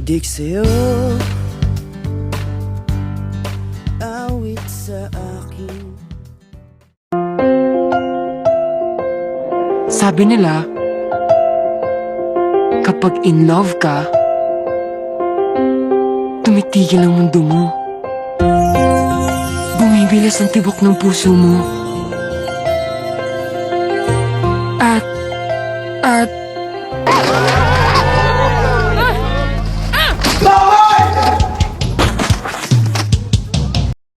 Adik sa'yo, awit sa akin. Sabi nila, kapag in love ka, tumitigil ang mundo mo. Bumibilis ang tibok ng puso mo. At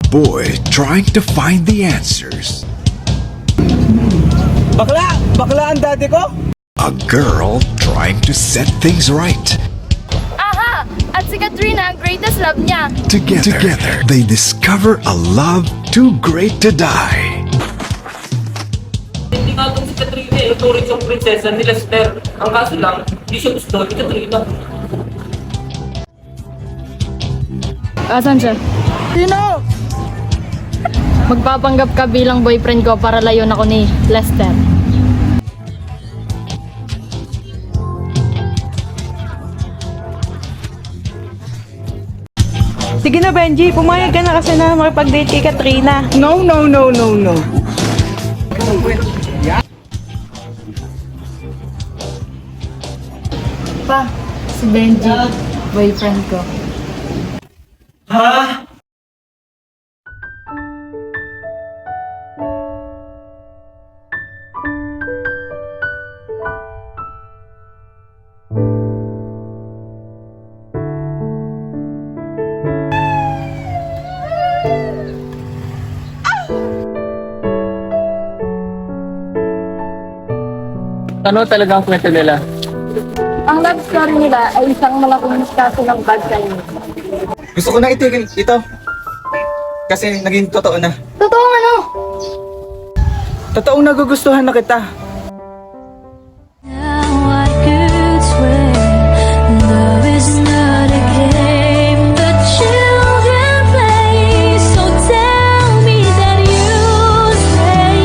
Boy trying to find the answers. Bakla ang daddy ko? A girl trying to set things right. Aha! At si Katrina, ang greatest love niya. Together, they discover a love too great to die. Hindi nga itong si Katrina eh. Turing siyang prinsesa ni Lester. Ang kaso lang, hindi siya gusto ni Katrina. Asan siya? Sino? Magpapanggap ka bilang boyfriend ko para layon ako ni Lester. Sige na, Benji. Pumayag ka na kasi na makipag-date kay Katrina. No. Pa, si Benji, boyfriend ko. Ha? Ano talaga ang kwento nila? Ang love story nila ay isang malaking kaso ng bad timing. Gusto ko na itigil ito. Kasi naging totoo na. Totoo ano? Totoong nagugustuhan na kita. Now I could swear love is not a game that children play. So tell me that you'll stay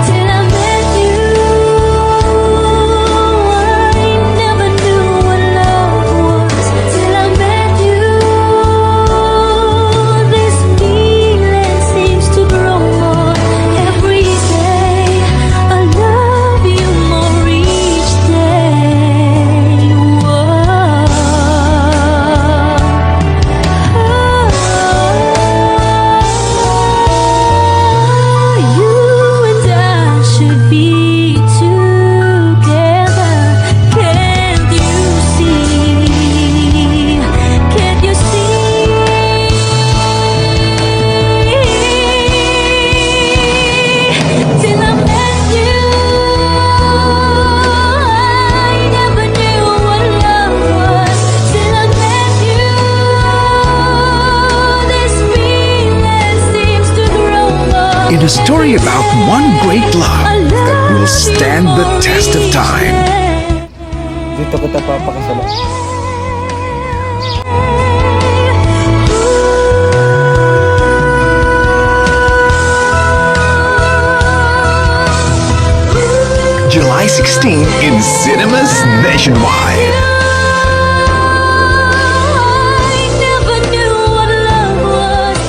till I met you. I never knew what love was till I met you. This feeling seems to grow more every day. I love you more each day. Whoa. You and I should be together. Can't you see? Can't you see? Till I met you, I never knew what love was. Till I met you, this feeling seems to grow more. In a story about one great love that will stand the test of time. Dito kita papakasalan. July 16 in cinemas nationwide. I never knew what love was.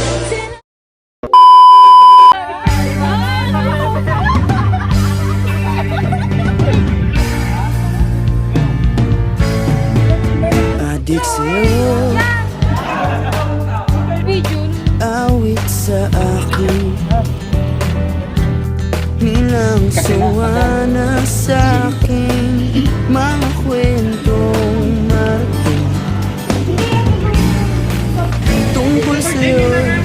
Adik sa'yo, awit sa akin. Nilang sawa na sa akin, mga kwentong marating tungkol sa'yo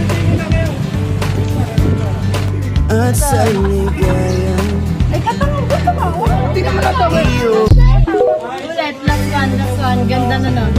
at sa ligaya. Ulit, last one. Ganda na nun.